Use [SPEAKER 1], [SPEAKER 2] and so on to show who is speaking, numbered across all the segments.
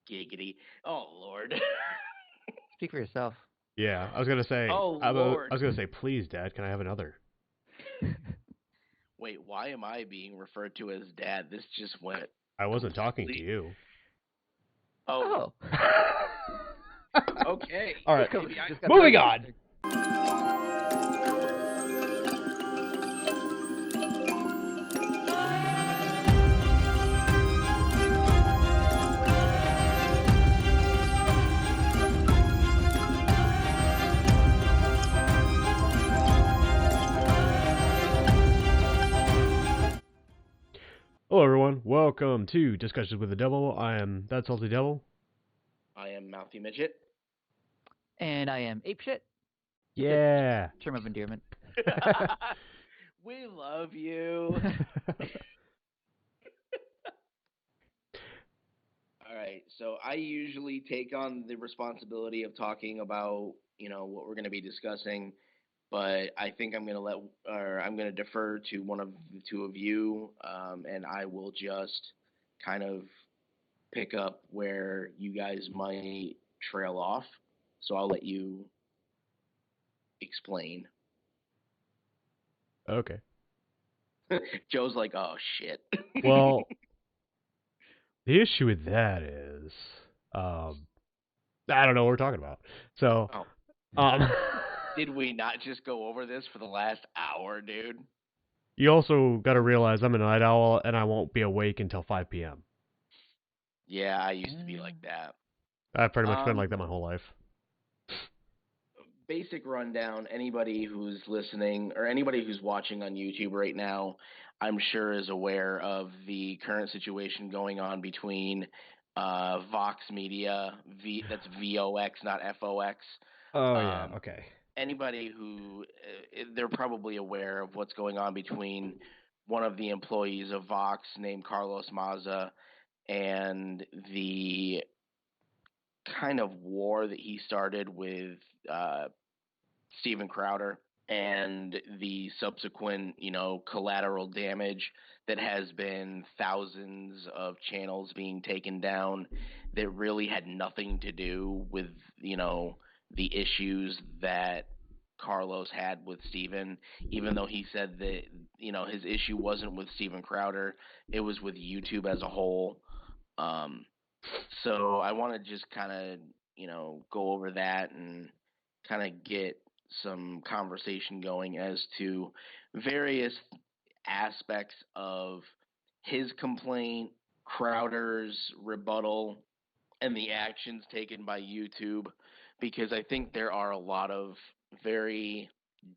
[SPEAKER 1] Giggity. Oh, Lord.
[SPEAKER 2] Speak for yourself.
[SPEAKER 3] Yeah, I was gonna say.
[SPEAKER 1] Oh,
[SPEAKER 3] I
[SPEAKER 1] Lord.
[SPEAKER 3] was gonna say, please, Dad, can I have another?
[SPEAKER 1] Wait, why am I being referred to as Dad? This just went
[SPEAKER 3] I wasn't talking to
[SPEAKER 1] complete.
[SPEAKER 3] you.
[SPEAKER 1] Oh,
[SPEAKER 2] Oh.
[SPEAKER 1] okay.
[SPEAKER 3] All right.
[SPEAKER 1] Maybe I...
[SPEAKER 2] Just got
[SPEAKER 3] Moving
[SPEAKER 2] very
[SPEAKER 3] on.
[SPEAKER 2] specific.
[SPEAKER 3] Hello, everyone. Welcome to Discussions with the Devil. I am that salty devil.
[SPEAKER 1] I am Mouthy Midget.
[SPEAKER 2] And I am apeshit.
[SPEAKER 3] Yeah.
[SPEAKER 2] Term of endearment.
[SPEAKER 1] We love you. All right, so I usually take on the responsibility of talking about, what we're going to be discussing, but I think I'm going to I'm going to defer to one of the two of you, and I will just kind of pick up where you guys might trail off. So I'll let you explain.
[SPEAKER 3] Okay.
[SPEAKER 1] Joe's like, oh shit.
[SPEAKER 3] Well, the issue with that is, I don't know what we're talking about. So,
[SPEAKER 1] Oh. Did we not just go over this for the last hour, dude?
[SPEAKER 3] you also got to realize I'm a night owl and I won't be awake until 5 p.m.
[SPEAKER 1] Yeah, I used to be like that.
[SPEAKER 3] I've pretty much been like that my whole life.
[SPEAKER 1] Basic rundown. Anybody who's listening or anybody who's watching on YouTube right now, I'm sure is aware of the current situation going on between Vox Media, that's VOX, not FOX.
[SPEAKER 3] Oh, yeah. Okay.
[SPEAKER 1] Anybody who they're probably aware of what's going on between one of the employees of Vox named Carlos Maza and the kind of war that he started with Steven Crowder and the subsequent, collateral damage that has been thousands of channels being taken down that really had nothing to do with, the issues that Carlos had with Steven, even though he said that, his issue wasn't with Steven Crowder, it was with YouTube as a whole. So I want to just kind of, go over that and kind of get some conversation going as to various aspects of his complaint, Crowder's rebuttal, and the actions taken by YouTube, because I think there are a lot of very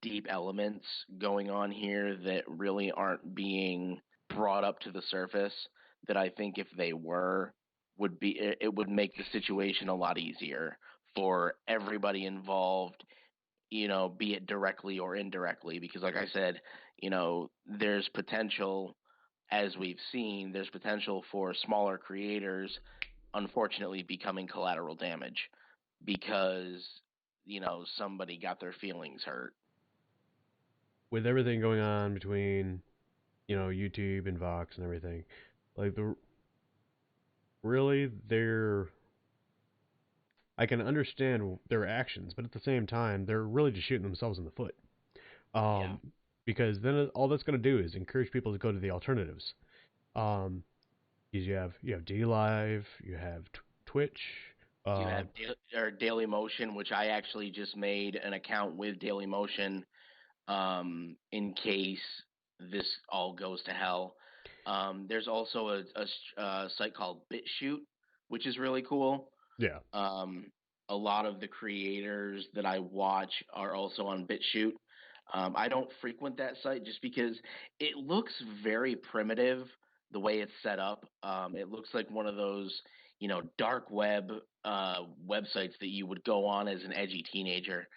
[SPEAKER 1] deep elements going on here that really aren't being brought up to the surface that I think if they were it would make the situation a lot easier for everybody involved, be it directly or indirectly, because like I said, there's potential, as we've seen, there's potential for smaller creators unfortunately becoming collateral damage because, somebody got their feelings hurt.
[SPEAKER 3] With everything going on between, YouTube and Vox and everything, like I can understand their actions, but at the same time, they're really just shooting themselves in the foot.
[SPEAKER 1] Yeah.
[SPEAKER 3] Because then all that's going to do is encourage people to go to the alternatives. Because you have D Live, you have Twitch.
[SPEAKER 1] You have Daily Motion, which I actually just made an account with Daily Motion in case this all goes to hell. There's also a site called BitChute, which is really cool.
[SPEAKER 3] Yeah.
[SPEAKER 1] A lot of the creators that I watch are also on BitChute. I don't frequent that site just because it looks very primitive the way it's set up. It looks like one of those, dark web websites that you would go on as an edgy teenager.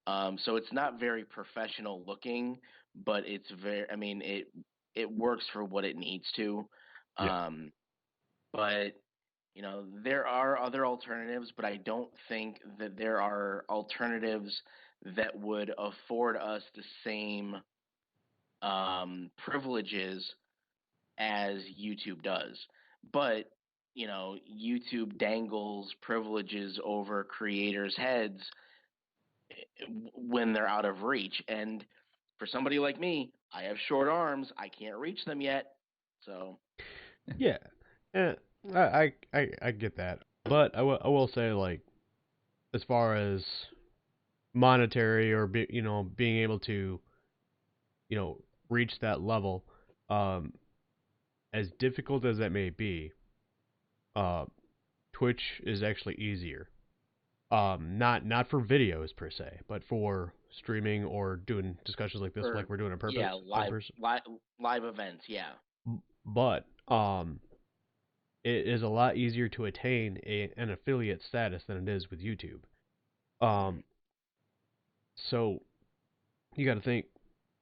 [SPEAKER 1] So it's not very professional looking, but it's it works for what it needs to.
[SPEAKER 3] Yeah.
[SPEAKER 1] But there are other alternatives, but I don't think that there are alternatives that would afford us the same privileges as YouTube does. But, YouTube dangles privileges over creators' heads when they're out of reach. And for somebody like me, I have short arms. I can't reach them yet. So
[SPEAKER 3] Yeah, eh, I get that, but I will say, like, as far as monetary or being able to you know reach that level, um, as difficult as that may be, uh, Twitch is actually easier. Not for videos per se, but for streaming or doing discussions like this,
[SPEAKER 1] for
[SPEAKER 3] like we're doing on purpose.
[SPEAKER 1] yeah, live events, yeah.
[SPEAKER 3] But it is a lot easier to attain an affiliate status than it is with YouTube. Um, so you got to think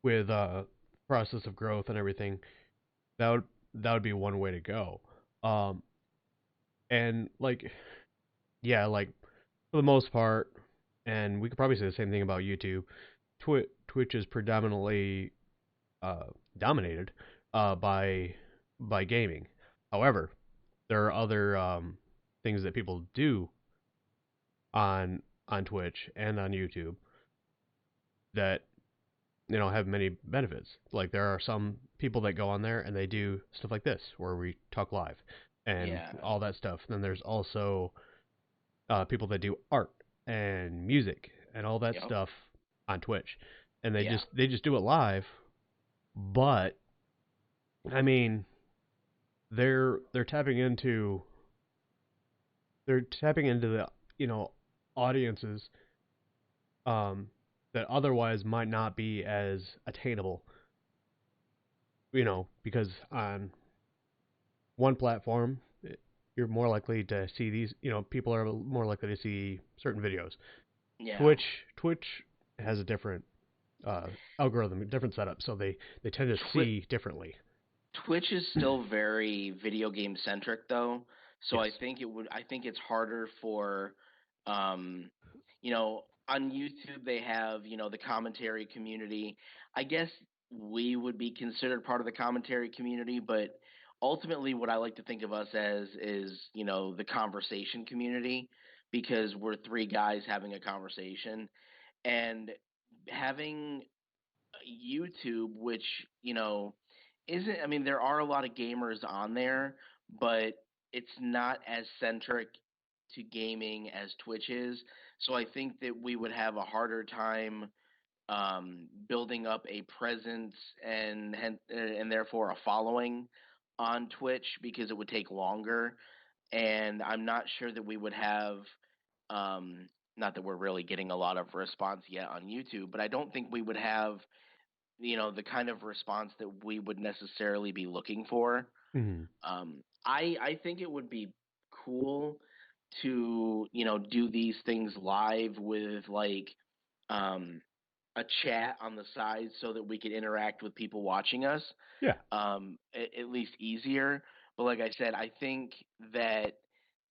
[SPEAKER 3] with process of growth and everything. That would be one way to go. Um, and like yeah, like for the most part, and we could probably say the same thing about YouTube. Twitch is predominantly uh, dominated by gaming. However, there are other things that people do on Twitch and on YouTube that have many benefits. Like there are some people that go on there and they do stuff like this where we talk live and
[SPEAKER 1] Yeah.
[SPEAKER 3] all that stuff. Then there's also people that do art and music and all that
[SPEAKER 1] Yep.
[SPEAKER 3] stuff on Twitch, and they
[SPEAKER 1] Yeah.
[SPEAKER 3] just do it live. But I mean, they're tapping into the audiences um, that otherwise might not be as attainable. Because on one platform, you're more likely to see these. People are more likely to see certain videos.
[SPEAKER 1] Yeah.
[SPEAKER 3] Twitch has a different algorithm, a different setup, so they tend to see differently.
[SPEAKER 1] Twitch is still very video game centric though, so
[SPEAKER 3] Yes.
[SPEAKER 1] I think it's harder for, um, on YouTube they have the commentary community. I guess we would be considered part of the commentary community, but ultimately what I like to think of us as is the conversation community, because we're three guys having a conversation and having YouTube, which isn't. I mean, there are a lot of gamers on there, but it's not as centric to gaming as Twitch is. So I think that we would have a harder time building up a presence and therefore a following on Twitch, because it would take longer, and I'm not sure that we would have. Um, Not that we're really getting a lot of response yet on YouTube, but I don't think we would have the kind of response that we would necessarily be looking for.
[SPEAKER 3] Mm-hmm.
[SPEAKER 1] I think it would be cool to do these things live with like um, a chat on the side so that we could interact with people watching us.
[SPEAKER 3] Yeah.
[SPEAKER 1] At least easier. But like I said, I think that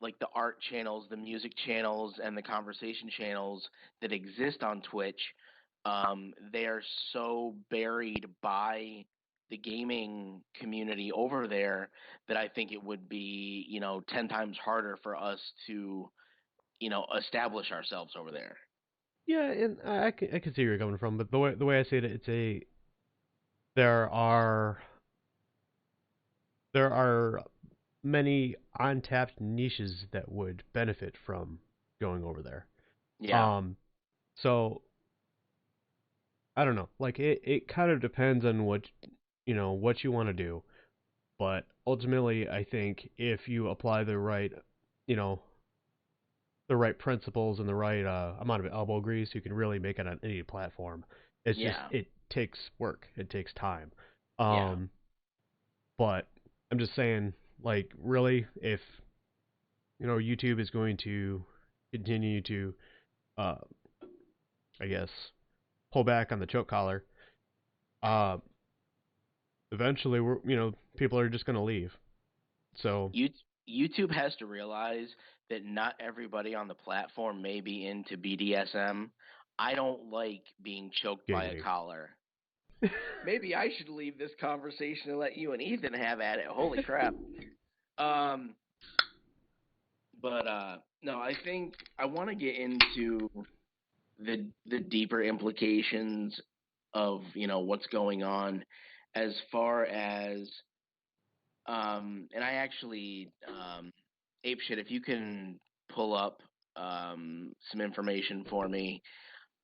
[SPEAKER 1] like the art channels, the music channels, and the conversation channels that exist on Twitch, they are so buried by the gaming community over there that I think it would be 10 times harder for us to establish ourselves over there.
[SPEAKER 3] Yeah, and I can see where you're coming from, but the way I see it, there are there are many untapped niches that would benefit from going over there.
[SPEAKER 1] Yeah.
[SPEAKER 3] So I don't know. Like it kind of depends on what you want to do, but ultimately, I think if you apply you know, the right principles and the right amount of elbow grease, you can really make it on any platform. It's just
[SPEAKER 1] Yeah.
[SPEAKER 3] it takes work. It takes time.
[SPEAKER 1] Yeah.
[SPEAKER 3] But I'm just saying, like, really, if YouTube is going to continue to, uh, I guess, pull back on the choke collar, uh, eventually, people are just going to leave. So
[SPEAKER 1] YouTube has to realize that not everybody on the platform may be into BDSM. I don't like being choked by a
[SPEAKER 3] giggity.
[SPEAKER 1] collar. Maybe I should leave this conversation and let you and Ethan have at it. Holy crap. Um, But no, I think I want to get into the deeper implications of what's going on as far as and I actually ape shit, if you can pull up some information for me,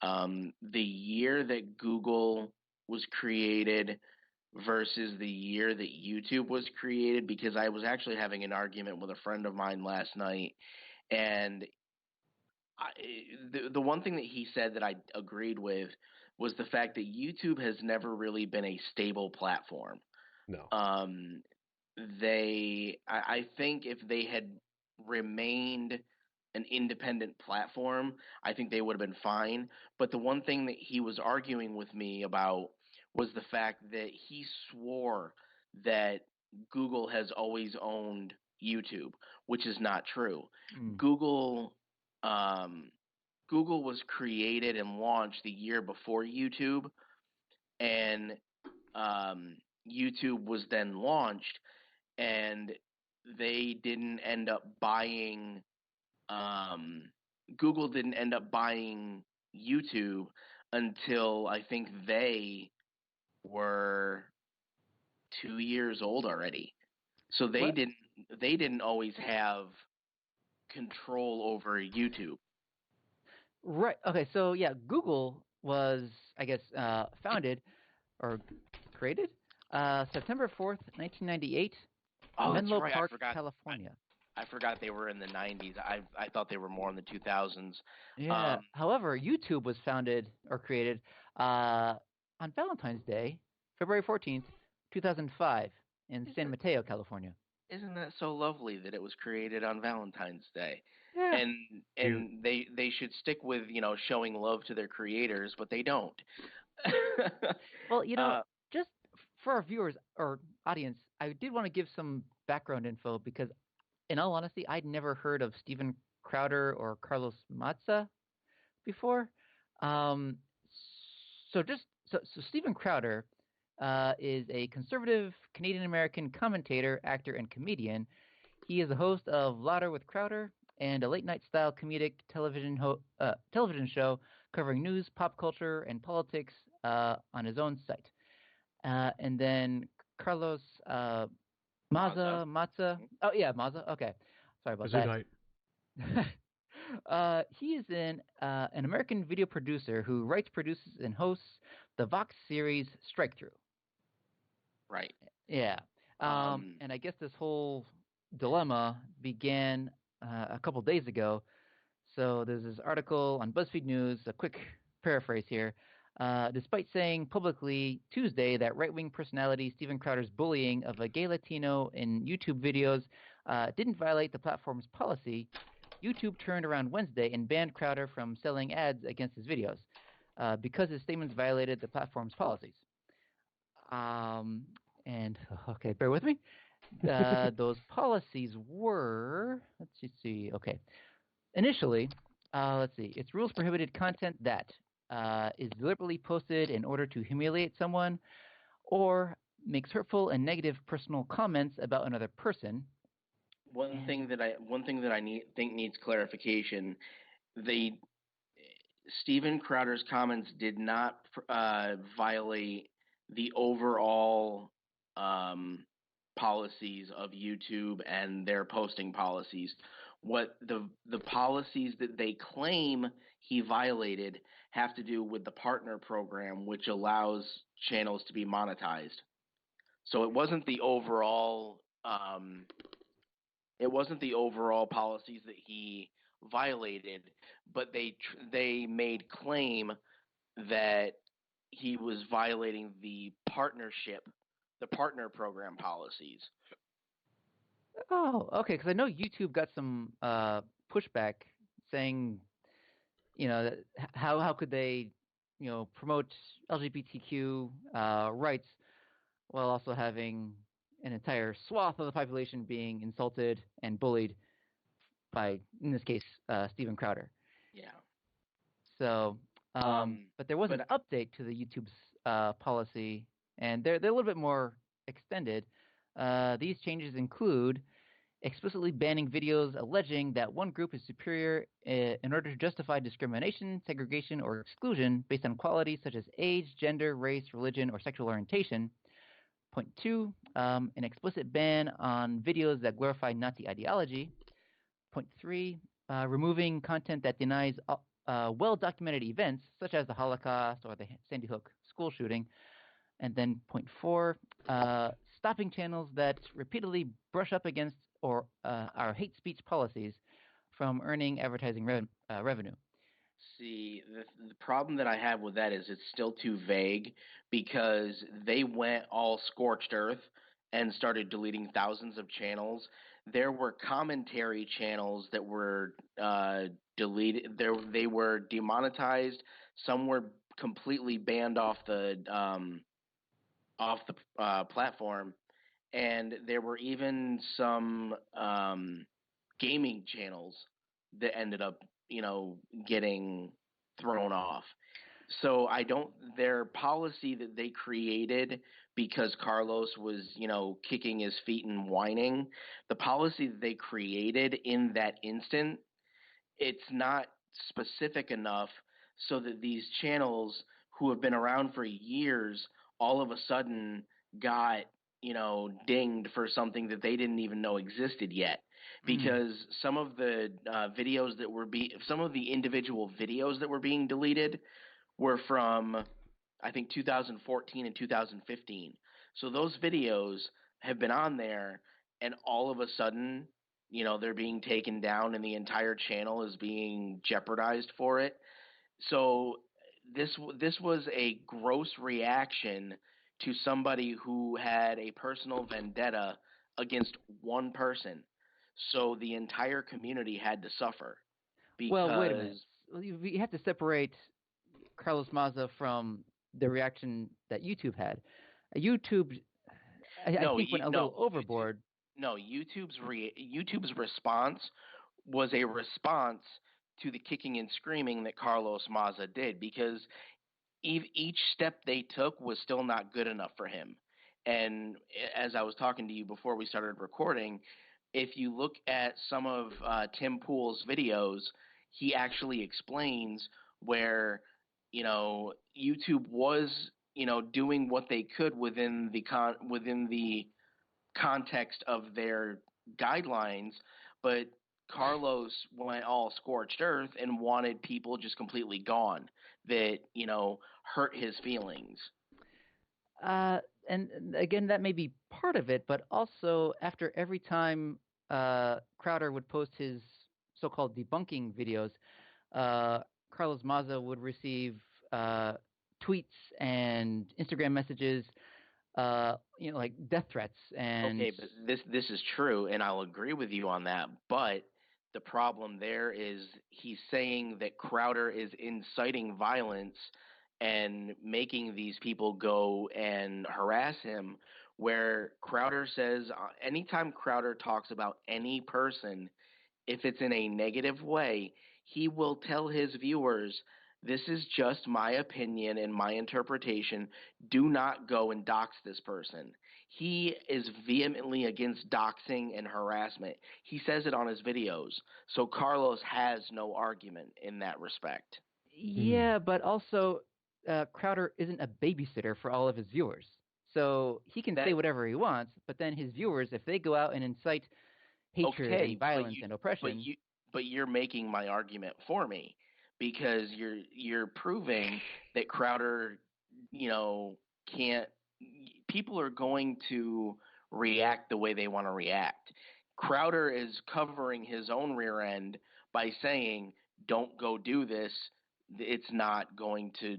[SPEAKER 1] the year that Google was created versus the year that YouTube was created, because I was actually having an argument with a friend of mine last night, and the one thing that he said that I agreed with was the fact that YouTube has never really been a stable platform.
[SPEAKER 3] No.
[SPEAKER 1] I think if they had remained an independent platform, I think they would have been fine. But the one thing that he was arguing with me about was the fact that he swore that Google has always owned YouTube, which is not true. Google Google was created and launched the year before YouTube, and YouTube was then launched, and they didn't end up buying Google didn't end up buying YouTube until I think they were 2 years old already. So they didn't always have control over YouTube.
[SPEAKER 2] Right. Okay. So yeah, Google was, I guess, founded or created September 4th, 1998, Menlo
[SPEAKER 1] right.
[SPEAKER 2] Park, California.
[SPEAKER 1] I forgot they were in the 90s. I thought they were more in the 2000s.
[SPEAKER 2] Yeah. However, YouTube was founded or created on Valentine's Day, February 14th, 2005, in San Mateo, California.
[SPEAKER 1] Isn't that so lovely that it was created on Valentine's Day?
[SPEAKER 2] Yeah.
[SPEAKER 1] And they should stick with, showing love to their creators, but they don't.
[SPEAKER 2] Well, just for our viewers or audience, I did want to give some background info because, in all honesty, I'd never heard of Steven Crowder or Carlos Maza before. So Steven Crowder is a conservative Canadian-American commentator, actor, and comedian. He is the host of Louder with Crowder and a late-night style comedic television show covering news, pop culture, and politics on his own site. And then Carlos Maza. Oh, yeah, Maza. Okay. Sorry about that. He is an American video producer who writes, produces, and hosts the Vox series Strike Through.
[SPEAKER 1] Right.
[SPEAKER 2] Yeah. And I guess this whole dilemma began a couple days ago. So there's this article on BuzzFeed News, a quick paraphrase here. Despite saying publicly Tuesday that right-wing personality Steven Crowder's bullying of a gay Latino in YouTube videos didn't violate the platform's policy, YouTube turned around Wednesday and banned Crowder from selling ads against his videos because his statements violated the platform's policies. And, okay, bear with me. Those policies were, let's see, okay. Initially, let's see, its rules prohibited content that is deliberately posted in order to humiliate someone or makes hurtful and negative personal comments about another person.
[SPEAKER 1] One thing that I think needs clarification. Steven Crowder's comments did not violate the overall policies of YouTube and their posting policies. What the policies that they claim he violated have to do with the partner program, which allows channels to be monetized. So it wasn't the overall policies that he violated, but they made claim that he was violating the partner program policies.
[SPEAKER 2] Oh, okay. Because I know YouTube got some pushback saying, that how could they, promote LGBTQ rights while also having an entire swath of the population being insulted and bullied by, in this case, Steven Crowder.
[SPEAKER 1] Yeah.
[SPEAKER 2] So, but there was an update to the YouTube's policy, and they're a little bit more extended. These changes include explicitly banning videos alleging that one group is superior in order to justify discrimination, segregation, or exclusion based on qualities such as age, gender, race, religion, or sexual orientation. Point 2, an explicit ban on videos that glorify Nazi ideology. Point 3, removing content that denies well-documented events such as the Holocaust or the Sandy Hook school shooting. And then point 4, stopping channels that repeatedly brush up against or our hate speech policies from earning advertising revenue.
[SPEAKER 1] See, the problem that I have with that is it's still too vague because they went all scorched earth and started deleting thousands of channels. There were commentary channels that were deleted. They were demonetized. Some were completely banned off the platform, and there were even some gaming channels that ended up, getting thrown off. So I don't. Their policy that they created because Carlos was, kicking his feet and whining. The policy that they created in that instant, it's not specific enough so that these channels who have been around for years all of a sudden got dinged for something that they didn't even know existed yet, because some of the videos that were some of the individual videos that were being deleted were from, I think, 2014 and 2015. So those videos have been on there, and all of a sudden, they're being taken down, and the entire channel is being jeopardized for it. So this was a gross reaction to somebody who had a personal vendetta against one person. So the entire community had to suffer.
[SPEAKER 2] Well, wait a minute. Well, you have to separate Carlos Maza from the reaction that YouTube had. YouTube, I think, went a little overboard.
[SPEAKER 1] YouTube's response was a response to the kicking and screaming that Carlos Maza did, because each step they took was still not good enough for him. And as I was talking to you before we started recording, if you look at some of Tim Pool's videos, he actually explains where, YouTube was, doing what they could within the context of their guidelines, but Carlos went all scorched earth and wanted people just completely gone that, hurt his feelings.
[SPEAKER 2] And again, that may be part of it, but also after every time Crowder would post his so-called debunking videos, Carlos Maza would receive tweets and Instagram messages, like death threats. And
[SPEAKER 1] okay, but this is true, and I'll agree with you on that. But the problem there is he's saying that Crowder is inciting violence and making these people go and harass him, where Crowder says anytime Crowder talks about any person, if it's in a negative way, he will tell his viewers, this is just my opinion and my interpretation. Do not go and dox this person. He is vehemently against doxing and harassment. He says it on his videos. So Carlos has no argument in that respect.
[SPEAKER 2] Yeah, but also Crowder isn't a babysitter for all of his viewers. So he can say whatever he wants, but then his viewers, if they go out and incite hatred and violence and oppression.
[SPEAKER 1] But you're making my argument for me, because you're proving that Crowder, can't. People are going to react the way they want to react. Crowder is covering his own rear end by saying, "Don't go do this. It's not going to,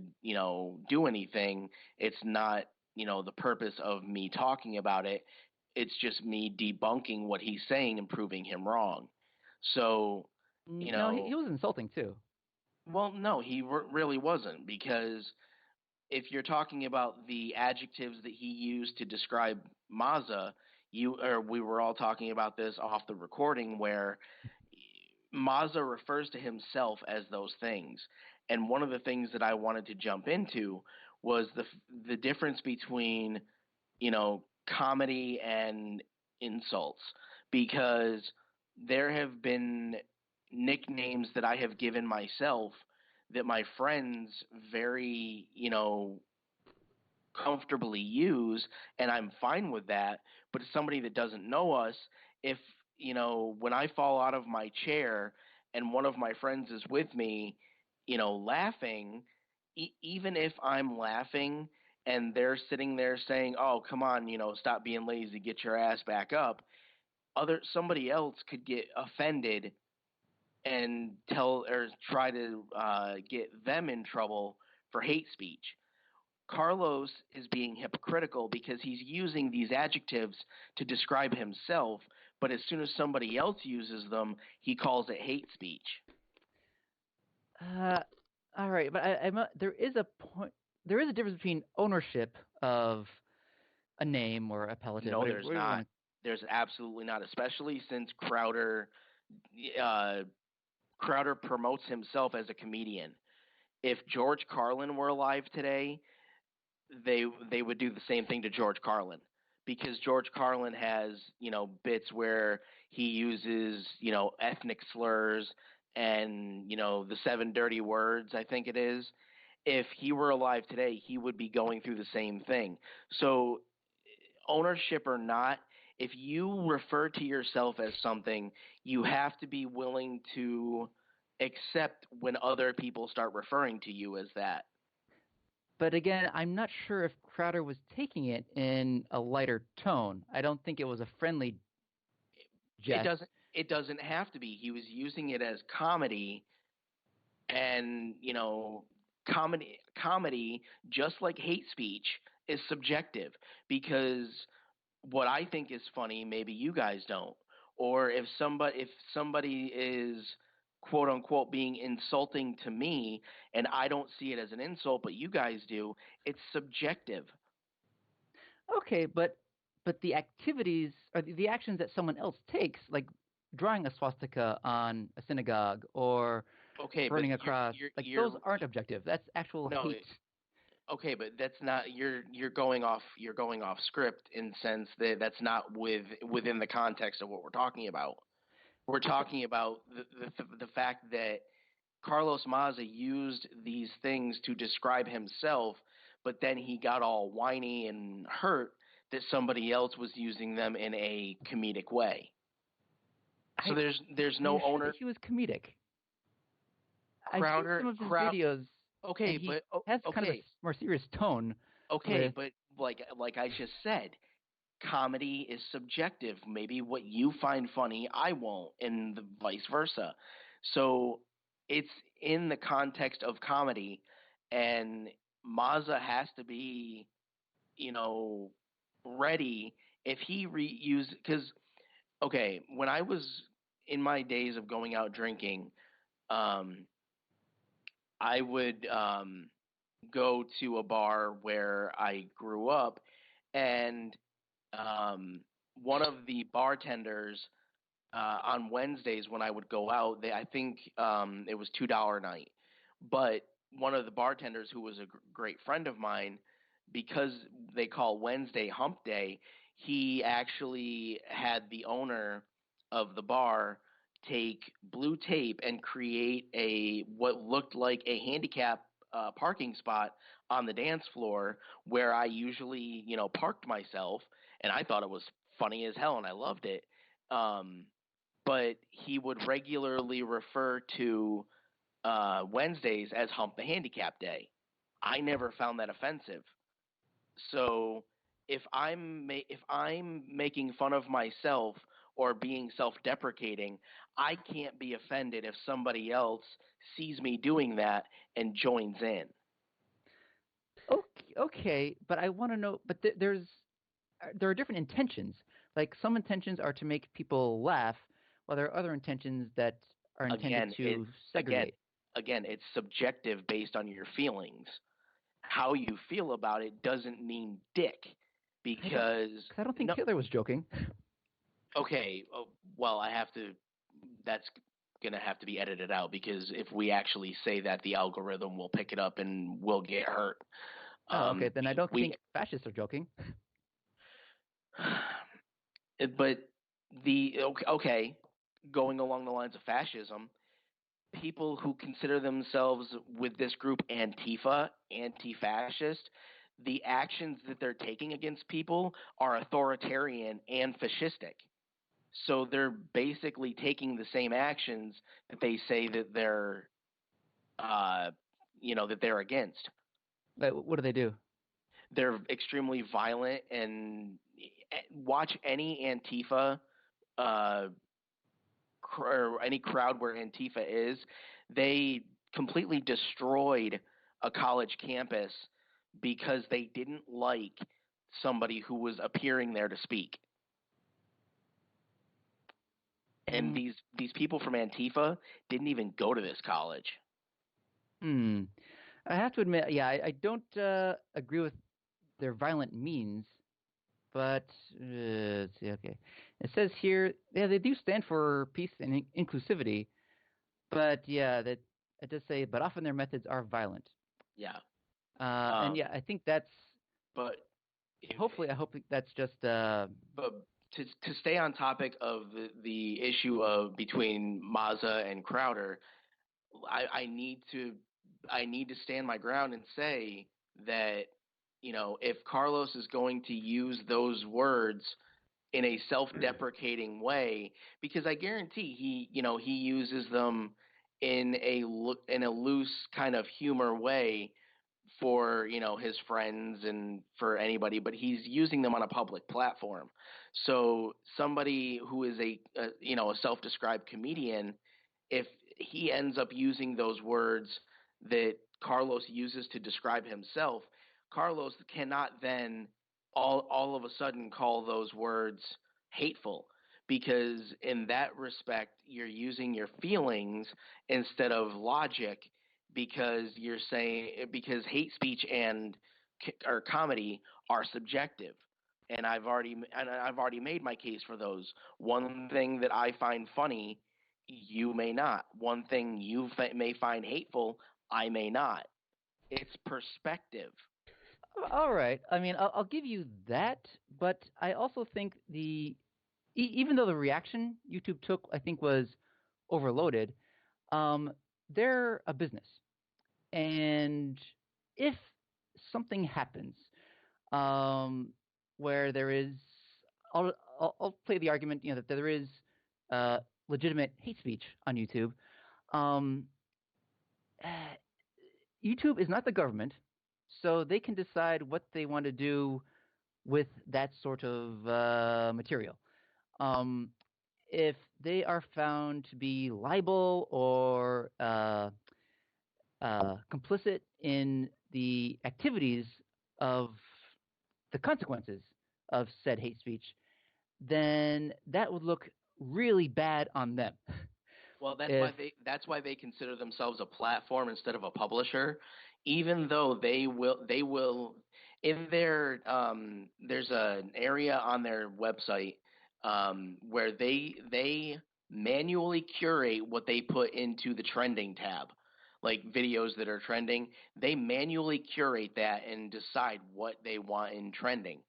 [SPEAKER 1] do anything. It's not, the purpose of me talking about it. It's just me debunking what he's saying and proving him wrong." So,
[SPEAKER 2] No, he was insulting too.
[SPEAKER 1] Well, no, he really wasn't, because if you're talking about the adjectives that he used to describe Maza, we were all talking about this off the recording, where Maza refers to himself as those things. And one of the things that I wanted to jump into was the difference between, comedy and insults, because there have been nicknames that I have given myself that my friends very, comfortably use, and I'm fine with that. But somebody that doesn't know us, if, when I fall out of my chair and one of my friends is with me, laughing, even if I'm laughing and they're sitting there saying, "Oh, come on, stop being lazy, get your ass back up," somebody else could get offended and tell or try to get them in trouble for hate speech. Carlos is being hypocritical because he's using these adjectives to describe himself, but as soon as somebody else uses them, he calls it hate speech.
[SPEAKER 2] All right, but there is a point. There is a difference between ownership of a name or appellative.
[SPEAKER 1] No, there's not. There's absolutely not, especially since Crowder promotes himself as a comedian. If George Carlin were alive today, they would do the same thing to George Carlin, because George Carlin has, bits where he uses, ethnic slurs and, the 7 dirty words, I think it is. If he were alive today, he would be going through the same thing. So ownership or not, if you refer to yourself as something, you have to be willing to accept when other people start referring to you as that.
[SPEAKER 2] But again, I'm not sure if Crowder was taking it in a lighter tone. I don't think it was a friendly jest.
[SPEAKER 1] It doesn't have to be. He was using it as comedy, and comedy, just like hate speech, is subjective, because what I think is funny, maybe you guys don't. Or if somebody is quote unquote being insulting to me and I don't see it as an insult, but you guys do, it's subjective.
[SPEAKER 2] Okay, but the activities or the actions that someone else takes, like drawing a swastika on a synagogue or burning a cross, those aren't objective. That's actual hate.
[SPEAKER 1] Okay, but that's not, you're going off script, in the sense that that's not within the context of what we're talking about. We're talking about the fact that Carlos Maza used these things to describe himself, but then he got all whiny and hurt that somebody else was using them in a comedic way. So there's no owner.
[SPEAKER 2] Sure he was comedic.
[SPEAKER 1] Crowder,
[SPEAKER 2] I've seen some of his videos.
[SPEAKER 1] Okay,
[SPEAKER 2] he
[SPEAKER 1] but
[SPEAKER 2] has kind of a more serious tone.
[SPEAKER 1] Okay, but like I just said, comedy is subjective. Maybe what you find funny, I won't, and the vice versa. So it's in the context of comedy, and Maza has to be, ready if he because, okay, when I was in my days of going out drinking, I would go to a bar where I grew up, and one of the bartenders on Wednesdays when I would go out, I think it was $2 a night, but one of the bartenders, who was a great friend of mine, because they call Wednesday Hump Day, he actually had the owner of the bar take blue tape and create what looked like a handicap parking spot on the dance floor where I usually, parked myself, and I thought it was funny as hell and I loved it. But he would regularly refer to Wednesdays as Hump the Handicap Day. I never found that offensive. So if I'm making fun of myself or being self-deprecating, I can't be offended if somebody else sees me doing that and joins in.
[SPEAKER 2] Okay, but I want to know. But there are different intentions. Like, some intentions are to make people laugh, while there are other intentions that are intended to segregate.
[SPEAKER 1] Again, it's subjective based on your feelings. How you feel about it doesn't mean dick, because
[SPEAKER 2] I don't think Hitler was joking.
[SPEAKER 1] Okay, well, that's going to have to be edited out, because if we actually say that, the algorithm will pick it up and we'll get hurt.
[SPEAKER 2] Okay, then I don't think fascists are joking.
[SPEAKER 1] But okay, going along the lines of fascism, people who consider themselves with this group Antifa, anti-fascist, the actions that they're taking against people are authoritarian and fascistic. So they're basically taking the same actions that they say that they're, that they're against.
[SPEAKER 2] What do they do?
[SPEAKER 1] They're extremely violent, and watch any Antifa or any crowd where Antifa is. They completely destroyed a college campus because they didn't like somebody who was appearing there to speak. And these people from Antifa didn't even go to this college.
[SPEAKER 2] I have to admit, yeah, I don't agree with their violent means, but let's see, okay. It says here, yeah, they do stand for peace and inclusivity, but yeah, that it does say, but often their methods are violent.
[SPEAKER 1] Yeah.
[SPEAKER 2] And yeah, I think that's.
[SPEAKER 1] But
[SPEAKER 2] I hope that's just.
[SPEAKER 1] But to stay on topic of the issue of between Maza and Crowder, I need to stand my ground and say that, if Carlos is going to use those words in a self-deprecating way, because I guarantee he uses them in a loose kind of humor way for his friends and for anybody, but he's using them on a public platform. So somebody who is a self-described comedian, if he ends up using those words that Carlos uses to describe himself, Carlos cannot then all of a sudden call those words hateful, because in that respect you're using your feelings instead of logic, because you're saying, because hate speech and or comedy are subjective, and I've already made my case for those. One thing that I find funny, you may not. One thing you may find hateful, I may not. It's perspective.
[SPEAKER 2] All right. I mean, I'll give you that, but I also think even though the reaction YouTube took, I think, was overloaded, they're a business, and if something happens where there is, I'll play the argument, that there is legitimate hate speech on YouTube. YouTube is not the government, so they can decide what they want to do with that sort of material. If they are found to be liable or complicit in the activities of the consequences of said hate speech, then that would look really bad on them.
[SPEAKER 1] Well, that's why they consider themselves a platform instead of a publisher, even though they will in their there's an area on their website where they manually curate what they put into the trending tab, like videos that are trending. They manually curate that and decide what they want in trending.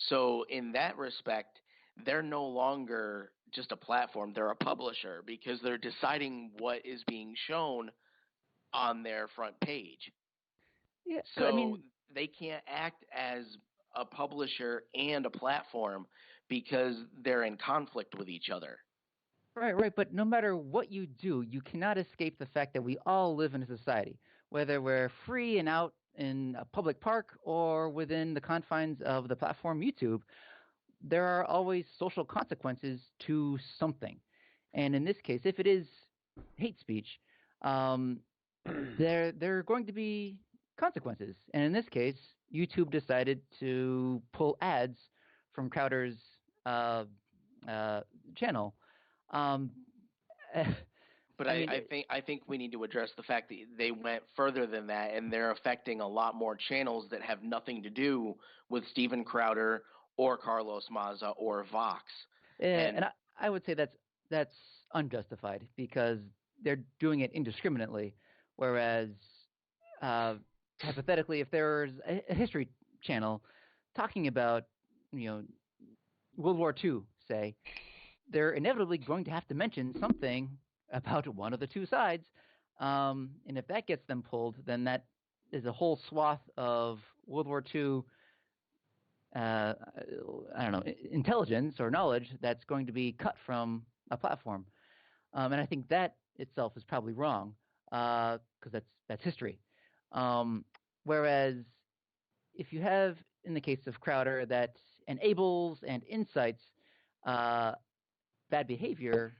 [SPEAKER 1] So in that respect, they're no longer just a platform, they're a publisher, because they're deciding what is being shown on their front page.
[SPEAKER 2] Yeah,
[SPEAKER 1] so
[SPEAKER 2] I mean,
[SPEAKER 1] they can't act as a publisher and a platform because they're in conflict with each other.
[SPEAKER 2] Right. But no matter what you do, you cannot escape the fact that we all live in a society, whether we're free and out in a public park or within the confines of the platform YouTube. There are always social consequences to something. And in this case, if it is hate speech, there are going to be consequences. And in this case, YouTube decided to pull ads from Crowder's channel.
[SPEAKER 1] But I think we need to address the fact that they went further than that, and they're affecting a lot more channels that have nothing to do with Steven Crowder or Carlos Maza or Vox.
[SPEAKER 2] And I would say that's unjustified, because they're doing it indiscriminately. Whereas, hypothetically, if there's a history channel talking about, World War II, say, they're inevitably going to have to mention something about one of the two sides. And if that gets them pulled, then that is a whole swath of World War II, I don't know, intelligence or knowledge that's going to be cut from a platform. And I think that itself is probably wrong, because that's history. Whereas if you have, in the case of Crowder, that enables and incites bad behavior,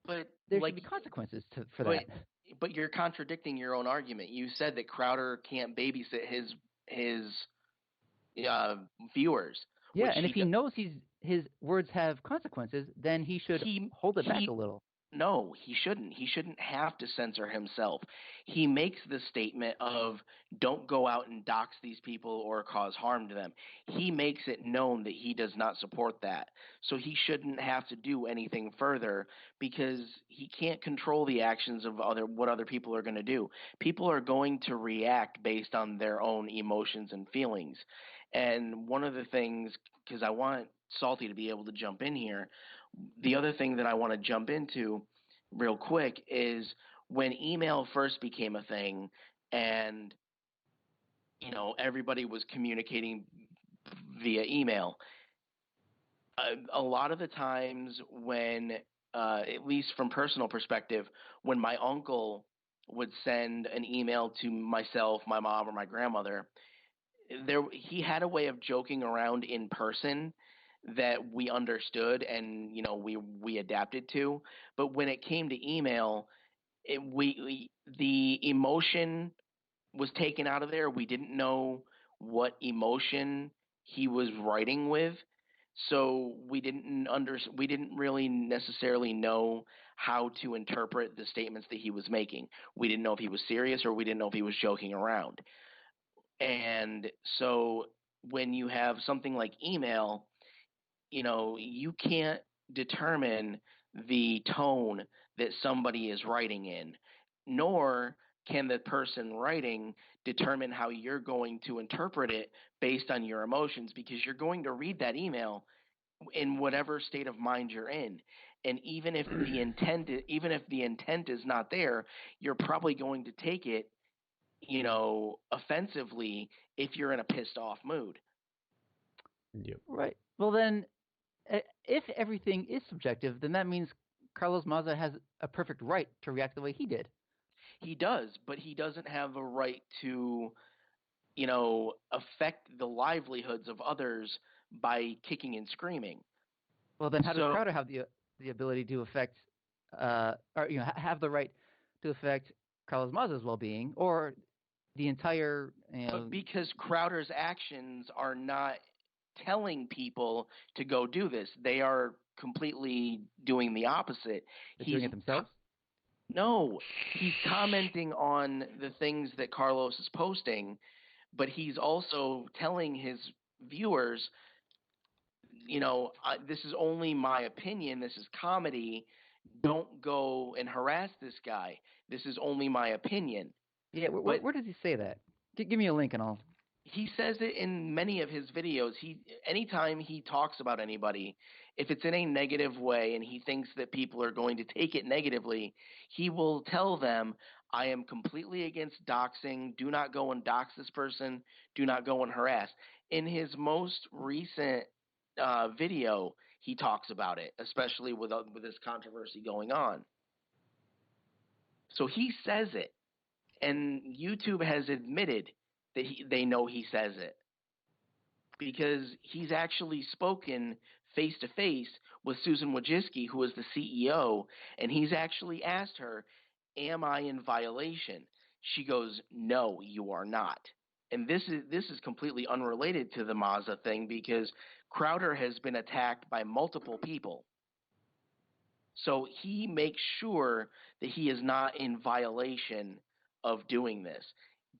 [SPEAKER 1] but
[SPEAKER 2] there should be consequences for that.
[SPEAKER 1] But you're contradicting your own argument. You said that Crowder can't babysit his viewers.
[SPEAKER 2] Yeah, and if he knows his words have consequences, then he should hold it back a little.
[SPEAKER 1] No, he shouldn't. He shouldn't have to censor himself. He makes the statement of don't go out and dox these people or cause harm to them. He makes it known that he does not support that. So he shouldn't have to do anything further because he can't control the actions of what other people are going to do. People are going to react based on their own emotions and feelings. And one of the things, because I want Salty to be able to jump in here, the other thing that I want to jump into real quick is when email first became a thing and, everybody was communicating via email. A lot of the times when, at least from personal perspective, when my uncle would send an email to myself, my mom, or my grandmother, he had a way of joking around in person that we understood and we adapted to. But when it came to email, the emotion was taken out of there. We didn't know what emotion he was writing with, so we didn't really necessarily know how to interpret the statements that he was making. We didn't know if he was serious or we didn't know if he was joking around. And so when you have something like email, you can't determine the tone that somebody is writing in, nor can the person writing determine how you're going to interpret it based on your emotions, because you're going to read that email in whatever state of mind you're in. And even if the intent is not there, you're probably going to take it, offensively if you're in a pissed off mood.
[SPEAKER 3] Yep.
[SPEAKER 2] Right. Well, then, if everything is subjective, then that means Carlos Maza has a perfect right to react the way he did.
[SPEAKER 1] He does, but he doesn't have a right to, affect the livelihoods of others by kicking and screaming.
[SPEAKER 2] Well, then how does Crowder have the ability to affect, or have the right to affect Carlos Maza's well-being or the entire?
[SPEAKER 1] But because Crowder's actions are not telling people to go do this, they are completely doing the opposite.
[SPEAKER 2] They're doing it themselves?
[SPEAKER 1] No, he's commenting on the things that Carlos is posting, but he's also telling his viewers, this is only my opinion. This is comedy. Don't go and harass this guy. This is only my opinion.
[SPEAKER 2] Yeah, where does he say that? Give me a link and I'll...
[SPEAKER 1] He says it in many of his videos. Anytime he talks about anybody, if it's in a negative way and he thinks that people are going to take it negatively, he will tell them, I am completely against doxing. Do not go and dox this person. Do not go and harass. In his most recent video, he talks about it, especially with this controversy going on. So he says it, and YouTube has admitted that they know he says it, because he's actually spoken face-to-face with Susan Wojcicki, who is the CEO, and he's actually asked her, am I in violation? She goes, no, you are not. And this is completely unrelated to the Maza thing, because Crowder has been attacked by multiple people. So he makes sure that he is not in violation of doing this.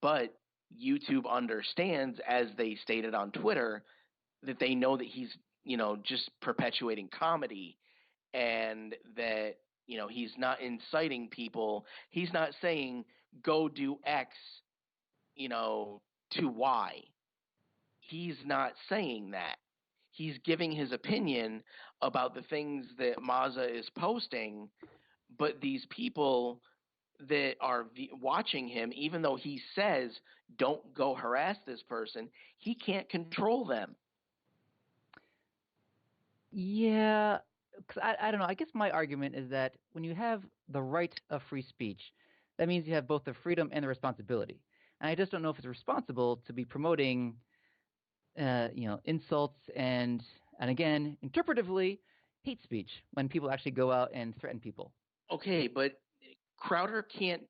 [SPEAKER 1] But YouTube understands, as they stated on Twitter, that they know that he's, just perpetuating comedy, and that, he's not inciting people. He's not saying, go do X, to Y. He's not saying that. he's giving his opinion about the things that Maza is posting, but these people that are watching him, even though he says don't go harass this person, he can't control them.
[SPEAKER 2] Yeah, because I don't know. I guess my argument is that when you have the right of free speech, that means you have both the freedom and the responsibility. And I just don't know if it's responsible to be promoting, insults and again, interpretively, hate speech when people actually go out and threaten people.
[SPEAKER 1] Okay, but Crowder can't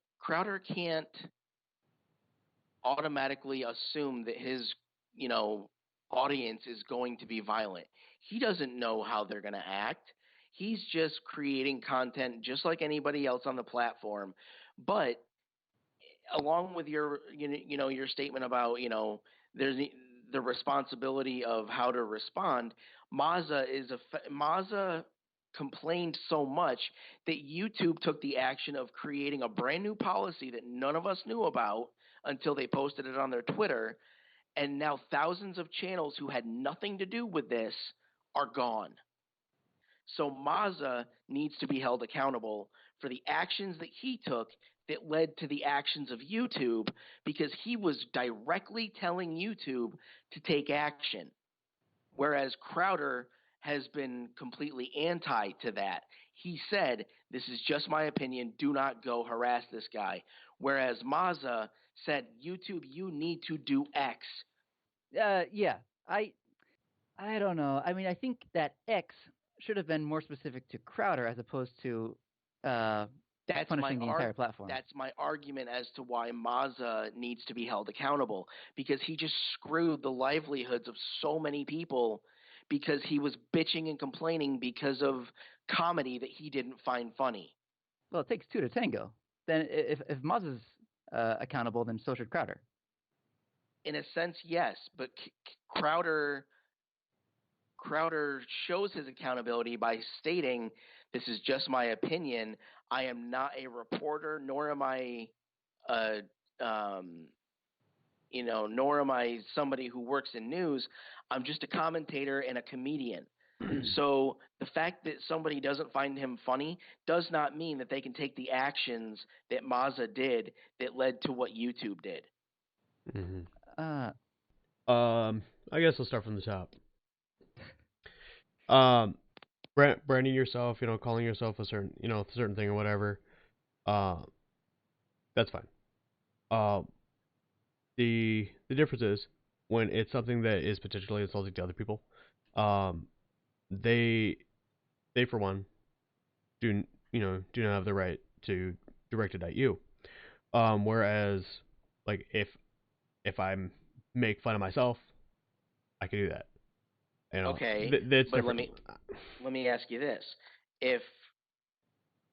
[SPEAKER 1] automatically assume that his, audience is going to be violent. He doesn't know how they're going to act. He's just creating content just like anybody else on the platform. But along with your, your statement about, there's the responsibility of how to respond, Maza complained so much that YouTube took the action of creating a brand new policy that none of us knew about until they posted it on their Twitter. And now thousands of channels who had nothing to do with this are gone. So Maza needs to be held accountable for the actions that he took that led to the actions of YouTube, because he was directly telling YouTube to take action. Whereas Crowder has been completely anti to that. He said, this is just my opinion, do not go harass this guy. Whereas Maza said, YouTube, you need to do X.
[SPEAKER 2] Yeah, I don't know. I mean, I think that X should have been more specific to Crowder as opposed to punishing the entire platform.
[SPEAKER 1] That's my argument as to why Maza needs to be held accountable, because he just screwed the livelihoods of so many people because he was bitching and complaining because of comedy that he didn't find funny.
[SPEAKER 2] Well, it takes two to tango. Then if Maza's accountable, then so should Crowder.
[SPEAKER 1] In a sense, yes, but Crowder shows his accountability by stating, this is just my opinion. I am not a reporter, nor am I nor am I somebody who works in news. I'm just a commentator and a comedian. So the fact that somebody doesn't find him funny does not mean that they can take the actions that Maza did that led to what YouTube did.
[SPEAKER 3] Mm-hmm. I guess I'll start from the top. Branding yourself, calling yourself a certain thing or whatever, that's fine. The difference is when it's something that is potentially insulting to other people, they for one do not have the right to direct it at you. Whereas like if I make fun of myself, I can do that.
[SPEAKER 1] Okay,
[SPEAKER 3] that's
[SPEAKER 1] but
[SPEAKER 3] different.
[SPEAKER 1] let me ask you this: if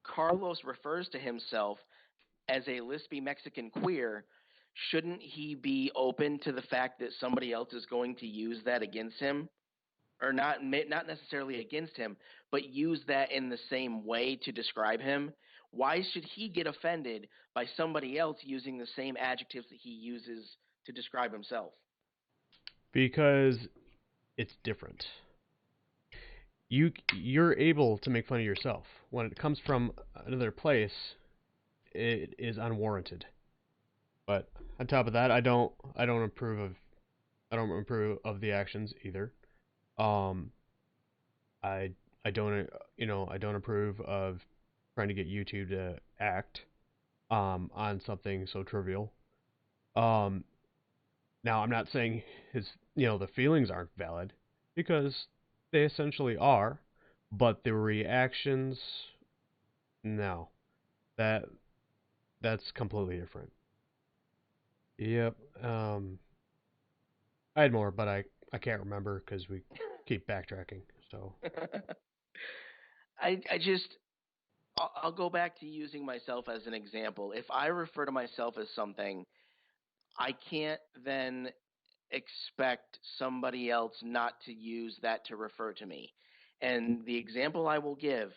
[SPEAKER 1] Carlos refers to himself as a lispy Mexican queer, shouldn't he be open to the fact that somebody else is going to use that against him? Or not necessarily against him, but use that in the same way to describe him? Why should he get offended by somebody else using the same adjectives that he uses to describe himself?
[SPEAKER 3] Because it's different. You're able to make fun of yourself. When it comes from another place, it is unwarranted. But on top of that, I don't approve of the actions either. Um, I don't I don't approve of trying to get YouTube to act on something so trivial. Um, Now I'm not saying his the feelings aren't valid, because they essentially are, but the reactions, no, that's completely different. Yep. I had more, but I can't remember because we keep backtracking. So
[SPEAKER 1] I just I'll go back to using myself as an example. If I refer to myself as something, I can't then expect somebody else not to use that to refer to me. And the example I will give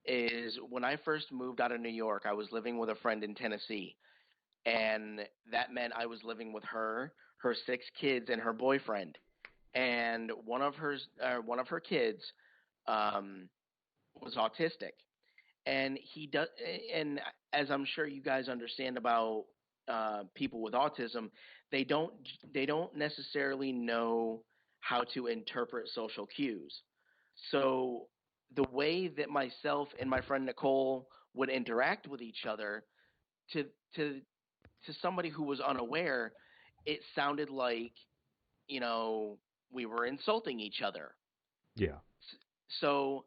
[SPEAKER 1] is when I first moved out of New York, I was living with a friend in Tennessee. And that meant I was living with her 6 kids, and her boyfriend. and one of her kids was autistic, and he does. And as I'm sure you guys understand about people with autism, they don't they don't necessarily know how to interpret social cues. So the way that myself and my friend Nicole would interact with each other, to to to somebody who was unaware, it sounded like, you know, we were insulting each other.
[SPEAKER 3] Yeah.
[SPEAKER 1] So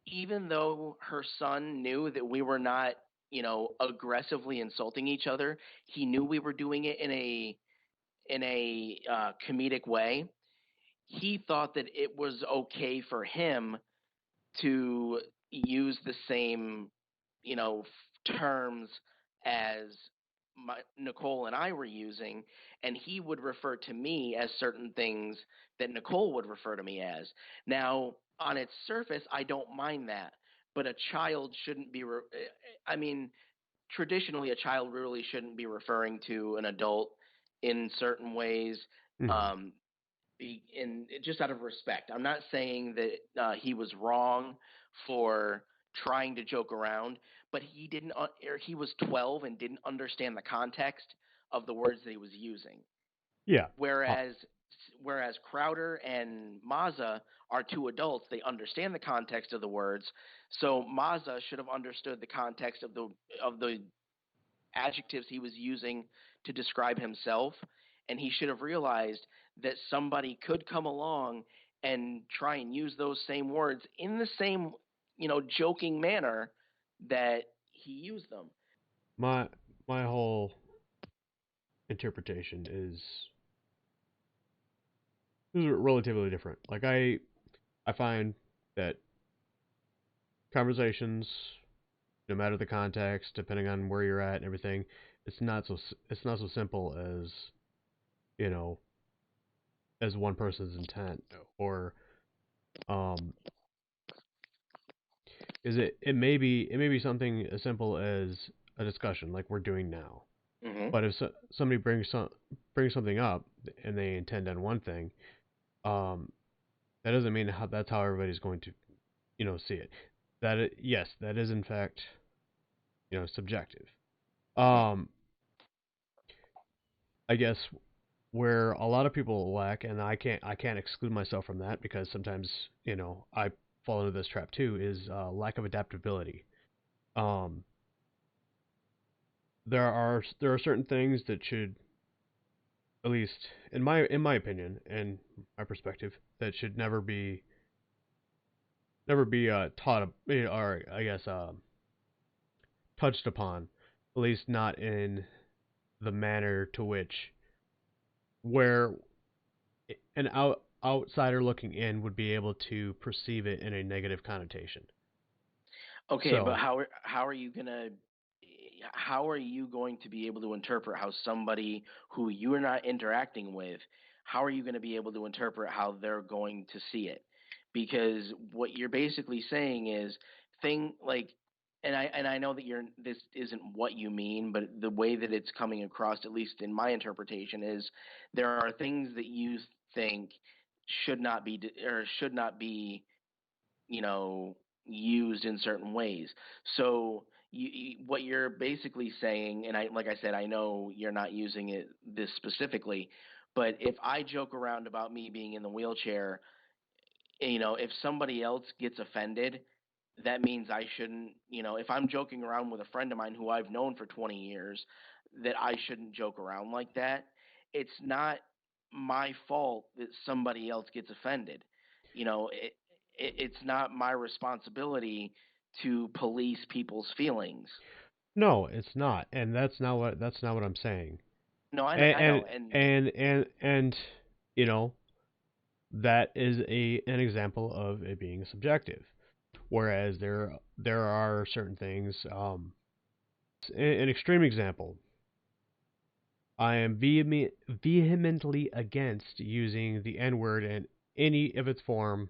[SPEAKER 1] even though her son knew that we were not, aggressively insulting each other, he knew we were doing it in a comedic way. He thought that it was okay for him to use the same, terms as Nicole and I were using, and he would refer to me as certain things that Nicole would refer to me as. Now, on its surface, I don't mind that, but a child shouldn't be. I mean, traditionally, a child really shouldn't be referring to an adult in certain ways.
[SPEAKER 3] Mm-hmm.
[SPEAKER 1] Um, in just out of respect. I'm not saying that he was wrong for trying to joke around, but he didn't. Or he was 12 and didn't understand the context of the words that he was using.
[SPEAKER 3] Yeah.
[SPEAKER 1] Whereas Crowder and Maza are two adults, they understand the context of the words. So Maza should have understood the context of the adjectives he was using to describe himself, and he should have realized that somebody could come along and try and use those same words in the same, joking manner that he used them.
[SPEAKER 3] My my whole interpretation is relatively different. Like I find that conversations, no matter the context, depending on where you're at and everything, it's not so simple as, you know, as one person's intent, or um is it may be something as simple as a discussion like we're doing now.
[SPEAKER 1] Hmm.
[SPEAKER 3] But if somebody brings something up and they intend on one thing, um that doesn't mean that's how everybody's going to, see it. Yes, that is in fact, subjective.
[SPEAKER 1] Hmm.
[SPEAKER 3] um I guess where a lot of people lack, and I can't exclude myself from that because sometimes, I fall into this trap too, is lack of adaptability. Um, there are certain things that should, at least in my opinion and my perspective, that should never be taught, or I guess touched upon, at least not in the manner to which, where an outsider looking in would be able to perceive it in a negative connotation.
[SPEAKER 1] Okay, but
[SPEAKER 3] So,
[SPEAKER 1] how are you going to be able to interpret how somebody who you're not interacting with, how are you going to be able to interpret how they're going to see it? Because what you're basically saying is thing like, and I know that this isn't what you mean, but the way that it's coming across, at least in my interpretation, is there are things that you think should not be, you know, used in certain ways. So what you're basically saying, and like I said, I know you're not using it this specifically, but if I joke around about me being in the wheelchair, if somebody else gets offended, that means I shouldn't, if I'm joking around with a friend of mine who I've known for 20 years, that I shouldn't joke around like that. It's not my fault that somebody else gets offended. It's not my responsibility to police people's feelings.
[SPEAKER 3] no, it's not, and that's not what I'm saying.
[SPEAKER 1] No, I
[SPEAKER 3] And
[SPEAKER 1] know, and
[SPEAKER 3] and you know that is an example of it being subjective. Whereas there are certain things. An extreme example. I am vehemently against using the N word in any of its form,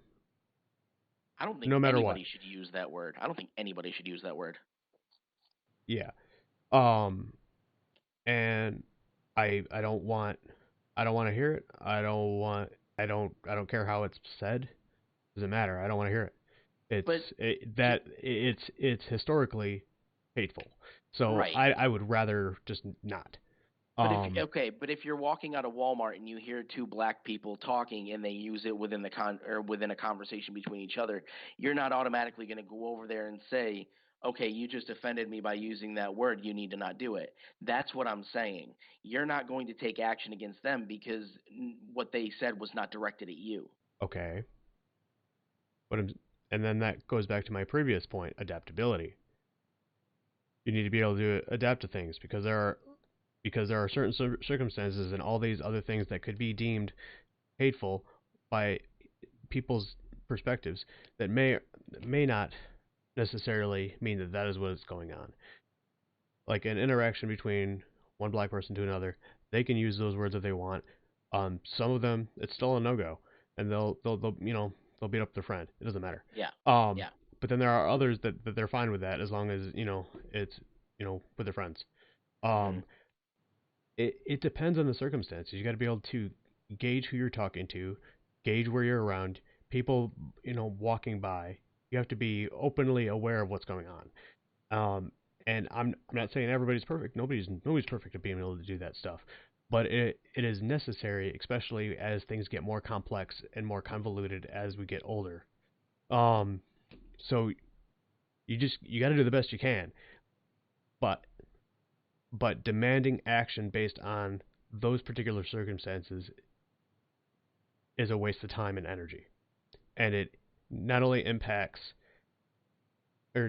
[SPEAKER 1] I don't think
[SPEAKER 3] no matter what.
[SPEAKER 1] anybody should use that word. I don't think anybody should use that word.
[SPEAKER 3] Yeah. Um, and I don't want to hear it. I don't want. I don't care how it's said. Doesn't matter. I don't want to hear it.
[SPEAKER 1] But
[SPEAKER 3] It's historically hateful. So
[SPEAKER 1] right.
[SPEAKER 3] I would rather just not.
[SPEAKER 1] But if you're walking out of Walmart and you hear two black people talking and they use it within within a conversation between each other, you're not automatically going to go over there and say, "Okay, you just offended me by using that word. You need to not do it." That's what I'm saying. You're not going to take action against them because what they said was not directed at you.
[SPEAKER 3] Okay. But and then that goes back to my previous point, adaptability. You need to be able to adapt to things because there are certain circumstances and all these other things that could be deemed hateful by people's perspectives that may not necessarily mean that that is what is going on. Like an interaction between one black person to another, they can use those words if they want. Some of them, it's still a no go, and they'll beat up their friend. It doesn't matter.
[SPEAKER 1] Yeah.
[SPEAKER 3] Um,
[SPEAKER 1] Yeah.
[SPEAKER 3] but then there are others that they're fine with that as long as it's with their friends.
[SPEAKER 1] Hmm.
[SPEAKER 3] Um, it depends on the circumstances. You got to be able to gauge who you're talking to, gauge where you're around, people, walking by. You have to be openly aware of what's going on. And I'm not saying everybody's perfect. Nobody's perfect at being able to do that stuff. But it is necessary, especially as things get more complex and more convoluted as we get older. Um, so you got to do the best you can. But demanding action based on those particular circumstances is a waste of time and energy, and it not only impacts or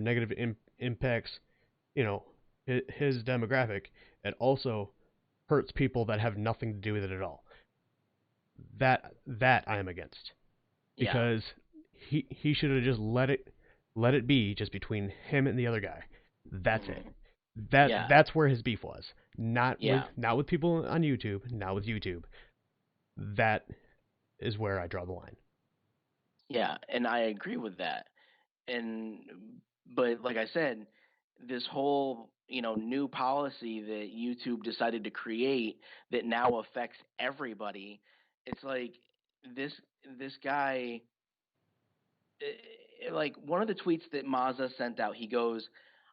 [SPEAKER 3] impacts you know his demographic, it also hurts people that have nothing to do with it at all. That I am against
[SPEAKER 1] Yeah.
[SPEAKER 3] because he should have just let it be just between him and the other guy. That's it.
[SPEAKER 1] Hmm.
[SPEAKER 3] That
[SPEAKER 1] Yeah.
[SPEAKER 3] that's where his beef was.
[SPEAKER 1] Yeah.
[SPEAKER 3] Not with people on YouTube, not with YouTube. That is where I draw the line.
[SPEAKER 1] Yeah. And I agree with that. And but like I said, this whole new policy that YouTube decided to create that now affects everybody. It's like this this guy, like one of the tweets that Maza sent out. He goes,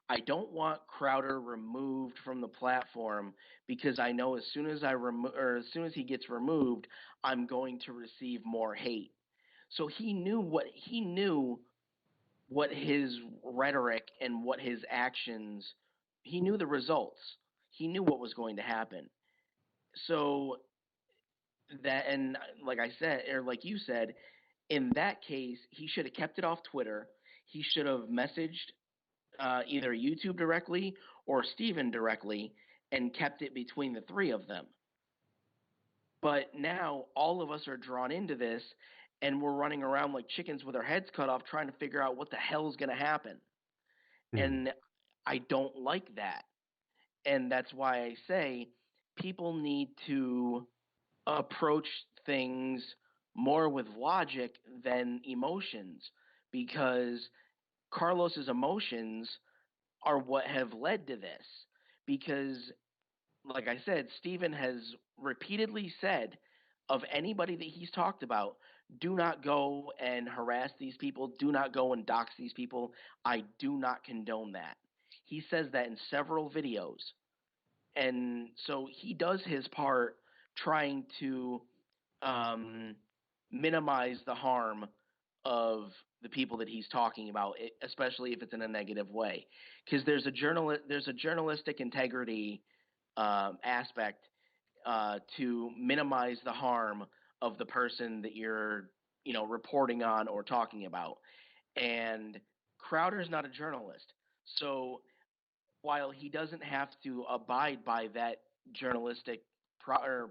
[SPEAKER 1] "I don't want Crowder removed from the platform because I know as soon as as soon as he gets removed, I'm going to receive more hate." So he knew what his rhetoric and what his actions, he knew the results. He knew what was going to happen. So that, and like I said, or like you said, in that case, he should have kept it off Twitter. He should have messaged either YouTube directly or Steven directly and kept it between the three of them. But now all of us are drawn into this and we're running around like chickens with our heads cut off trying to figure out what the hell is going to happen.
[SPEAKER 3] Mm.
[SPEAKER 1] And I don't like that. And that's why I say people need to approach things more with logic than emotions, because Carlos's emotions are what have led to this. Because, like I said, Stephen has repeatedly said of anybody that he's talked about, do not go and harass these people, do not go and dox these people. I do not condone that. He says that in several videos. And so he does his part trying to um, minimize the harm of the people that he's talking about, especially if it's in a negative way, because there's a journalistic integrity aspect to minimize the harm of the person that you're reporting on or talking about. And Crowder's not a journalist, so while he doesn't have to abide by that journalistic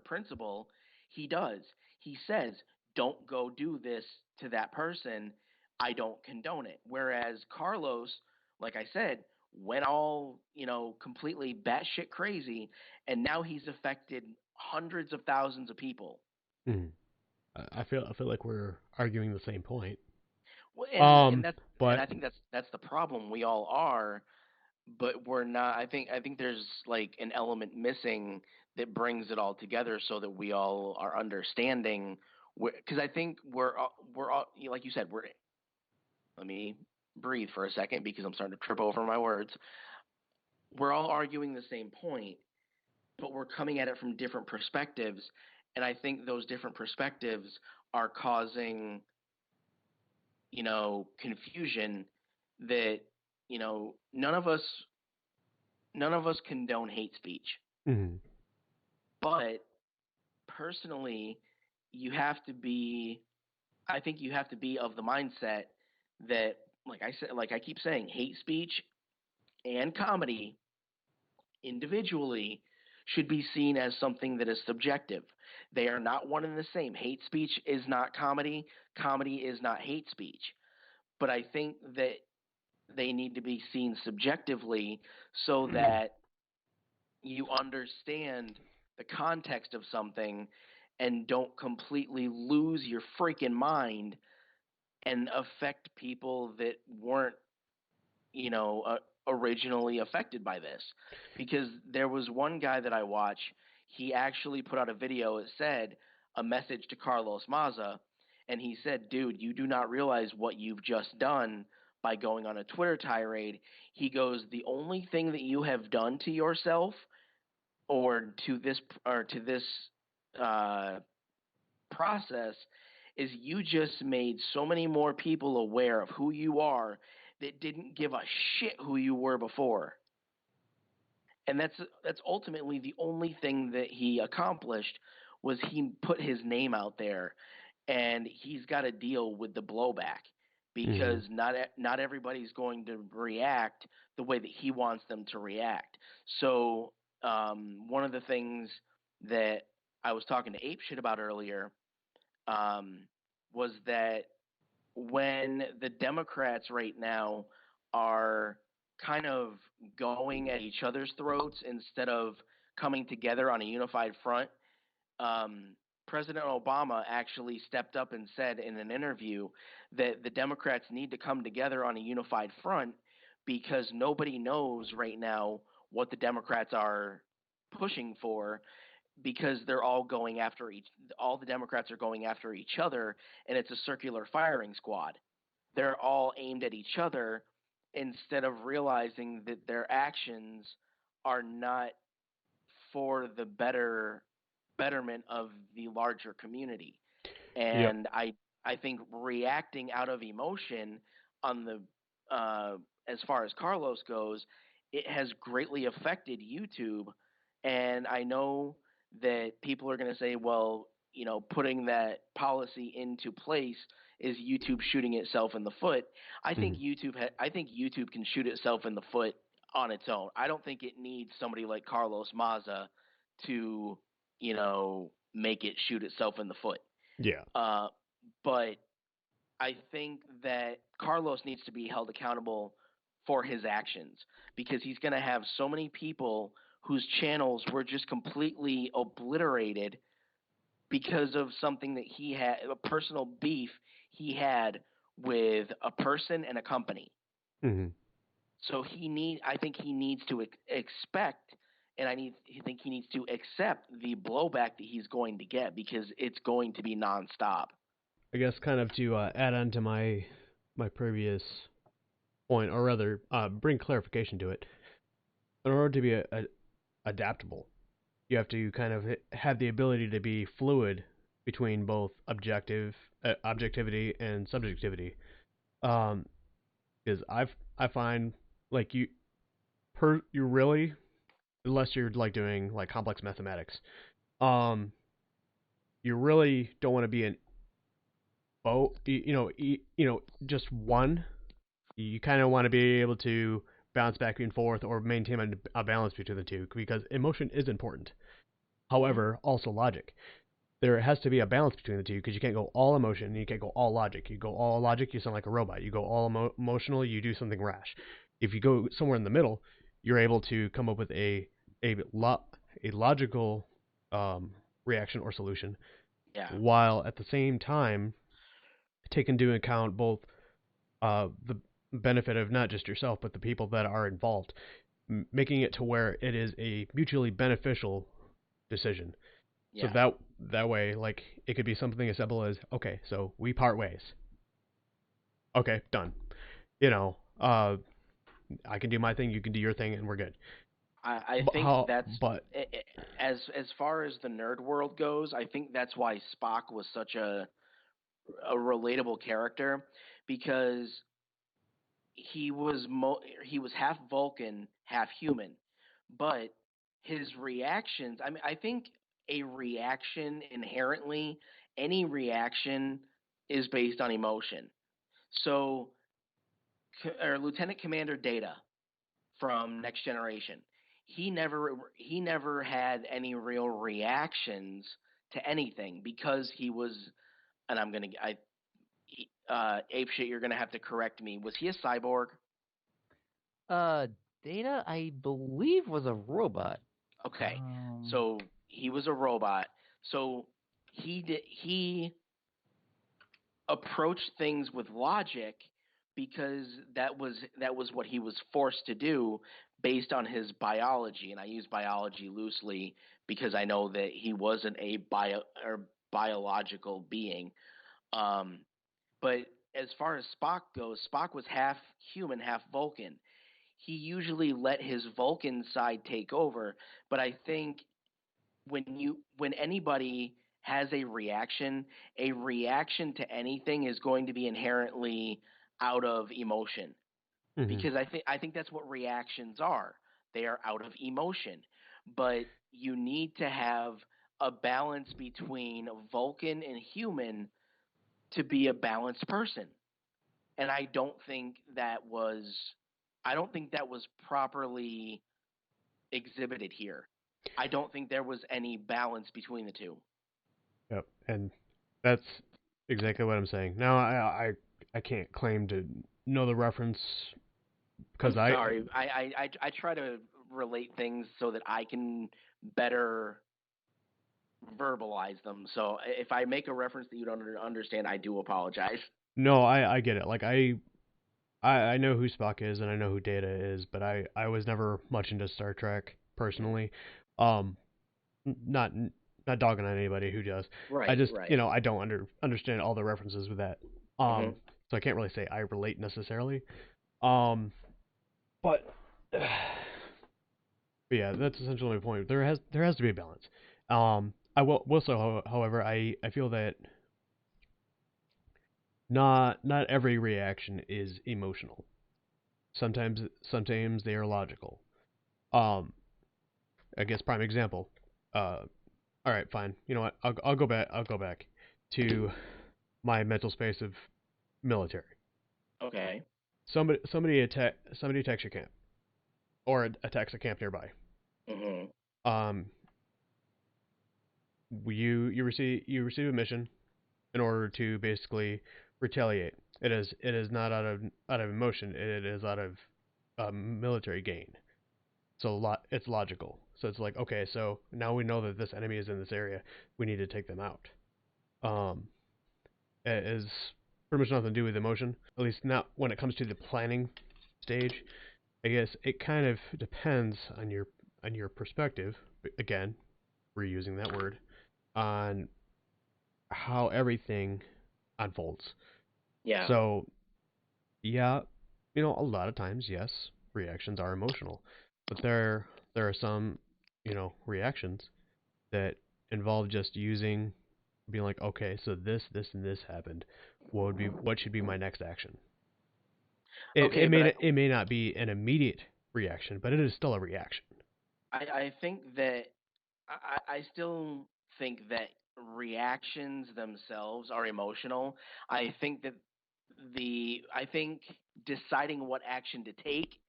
[SPEAKER 1] principle, he does. He says, "Don't go do this to that person. I don't condone it." Whereas Carlos, like I said, went all completely batshit crazy, and now he's affected hundreds of thousands of people.
[SPEAKER 3] Mm. I feel like we're arguing the same point.
[SPEAKER 1] Well,
[SPEAKER 3] Um,
[SPEAKER 1] and
[SPEAKER 3] but
[SPEAKER 1] I think that's the problem. We all are, but we're not. I think there's like an element missing that brings it all together so that we all are understanding because I think we're all, like you said, let me breathe for a second because I'm starting to trip over my words. We're all arguing the same point, but we're coming at it from different perspectives, and I think those different perspectives are causing, confusion that, none of us condone hate speech.
[SPEAKER 3] Mm-hmm.
[SPEAKER 1] But personally, I think you have to be of the mindset that, like I keep saying, hate speech and comedy individually should be seen as something that is subjective. They are not one and the same. Hate speech is not comedy. Comedy is not hate speech. But I think that they need to be seen subjectively so that you understand the context of something and don't completely lose your freaking mind and affect people that weren't, originally affected by this. Because there was one guy that I watch, he actually put out a video that said a message to Carlos Maza, and he said, dude, you do not realize what you've just done by going on a Twitter tirade. He goes, the only thing that you have done to yourself or to this uh, process is you just made so many more people aware of who you are that didn't give a shit who you were before. And that's ultimately the only thing that he accomplished was he put his name out there, and he's got to deal with the blowback because not everybody's going to react the way that he wants them to react. So one of the things that I was talking to Ape Shit about earlier was that when the Democrats right now are kind of going at each other's throats instead of coming together on a unified front, President Obama actually stepped up and said in an interview that the Democrats need to come together on a unified front because nobody knows right now what the Democrats are pushing for, because they're all the Democrats are going after each other, and it's a circular firing squad. They're all aimed at each other instead of realizing that their actions are not for the betterment of the larger community. And yep. I think reacting out of emotion on the as far as Carlos goes, it has greatly affected YouTube. And I know that people are going to say, well, putting that policy into place is YouTube shooting itself in the foot. I think YouTube can shoot itself in the foot on its own. I don't think it needs somebody like Carlos Maza to, make it shoot itself in the foot.
[SPEAKER 3] Yeah.
[SPEAKER 1] But I think that Carlos needs to be held accountable for his actions, because he's going to have so many people whose channels were just completely obliterated because of something that he had, a personal beef he had with a person and a company.
[SPEAKER 3] Mm-hmm.
[SPEAKER 1] So I think he needs to expect, and I think he needs to accept the blowback that he's going to get, because it's going to be nonstop.
[SPEAKER 3] I guess kind of to add on to my previous point, or rather bring clarification to it. In order to be adaptable, you have to kind of have the ability to be fluid between both objectivity and subjectivity. Because I find like you really, unless you're like doing like complex mathematics, you really don't want to be an just one. You kind of want to be able to bounce back and forth or maintain a balance between the two, because emotion is important. However, also logic. There has to be a balance between the two, because you can't go all emotion and you can't go all logic. You go all logic, you sound like a robot. You go all emotional, you do something rash. If you go somewhere in the middle, you're able to come up with a logical reaction or solution, while at the same time take into account both the benefit of not just yourself but the people that are involved, making it to where it is a mutually beneficial decision. So that way, like, it could be something as simple as, okay, so we part ways. Okay, done. You know, I can do my thing, you can do your thing, and we're good.
[SPEAKER 1] I
[SPEAKER 3] But
[SPEAKER 1] think
[SPEAKER 3] how?
[SPEAKER 1] that's
[SPEAKER 3] But
[SPEAKER 1] as far as the nerd world goes. I think that's why Spock was such a relatable character, because he was half Vulcan, half human, but his reactions. I mean, I think a reaction inherently, any reaction is based on emotion. So, Lieutenant Commander Data from Next Generation, he never had any real reactions to anything because he was. And I'm gonna ape shit. You're gonna have to correct me. Was he a cyborg?
[SPEAKER 2] Uh, Data, I believe, was a robot.
[SPEAKER 1] Okay, so he was a robot. So he approached things with logic because that was what he was forced to do based on his biology. And I use biology loosely because I know that he wasn't a biological being. Um, but as far as Spock goes, Spock was half human, half Vulcan. He usually let his Vulcan side take over, but I think when anybody has a reaction to anything is going to be inherently out of emotion,
[SPEAKER 3] mhm.
[SPEAKER 1] because I think that's what reactions are. They are out of emotion. But you need to have a balance between Vulcan and human to be a balanced person. And I don't think that was properly exhibited here. I don't think there was any balance between the two.
[SPEAKER 3] Yep, and that's exactly what I'm saying. Now, I can't claim to know the reference
[SPEAKER 1] I'm
[SPEAKER 3] because I
[SPEAKER 1] sorry. I try to relate things so that I can better verbalize them. So if I make a reference that you don't understand, I do apologize.
[SPEAKER 3] no, I get it. Like I know who Spock is and I know who Data is, but I was never much into Star Trek personally. Um, not not dogging on anybody who does. I
[SPEAKER 1] Right,
[SPEAKER 3] just
[SPEAKER 1] right.
[SPEAKER 3] I don't understand all the references with that.
[SPEAKER 1] Hmm.
[SPEAKER 3] So I can't really say I relate necessarily. Um, but, but yeah, that's essentially my point. There has to be a balance. I will say, however, I feel that not every reaction is emotional. Sometimes they are logical. Um, I guess prime example. All right, fine. You know what? I'll go back. I'll go back to my mental space of military.
[SPEAKER 1] Okay.
[SPEAKER 3] Somebody attacks your camp or attacks a camp nearby.
[SPEAKER 1] Hmm.
[SPEAKER 3] Um, you receive a mission in order to basically retaliate. It is not out of emotion. It is out of military gain. So it's logical. So it's like, okay, so now we know that this enemy is in this area. We need to take them out. Um, it is pretty much nothing to do with emotion. At least not when it comes to the planning stage. I guess it kind of depends on your perspective. Again, reusing that word on how everything unfolds.
[SPEAKER 1] Yeah.
[SPEAKER 3] So yeah, a lot of times, yes, reactions are emotional, but there are some, reactions that involve just being like, okay, so this, and this happened. What should be my next action?
[SPEAKER 1] Okay, but
[SPEAKER 3] It may not be an immediate reaction, but it is still a reaction.
[SPEAKER 1] I think that I still think that reactions themselves are emotional. I think that I think deciding what action to take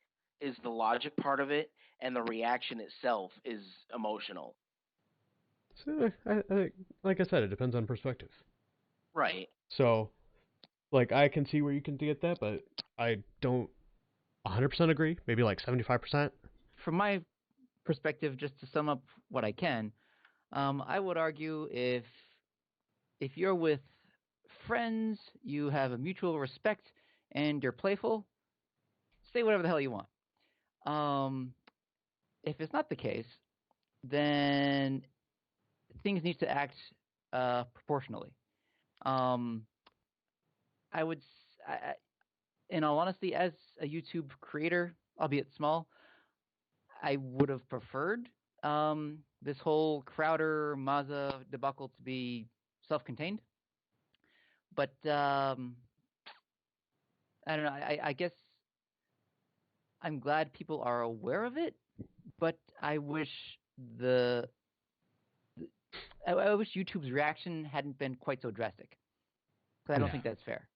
[SPEAKER 1] is the logic part of it, and the reaction itself is emotional.
[SPEAKER 3] So like I said, it depends on perspective.
[SPEAKER 1] Right.
[SPEAKER 3] So like I can see where you can get that, but I don't 100% agree. Maybe like 75%.
[SPEAKER 2] From my perspective, just to sum up what I can, I would argue if you're with friends, you have a mutual respect, and you're playful, say whatever the hell you want. Um, if it's not the case, then things need to act proportionally. I would, in all honesty, as a YouTube creator, albeit small, I would have preferred this whole Crowder Maza debacle to be self-contained. But I don't know. I guess I'm glad people are aware of it, but I wish I wish YouTube's reaction hadn't been quite so drastic. Because I don't think that's fair.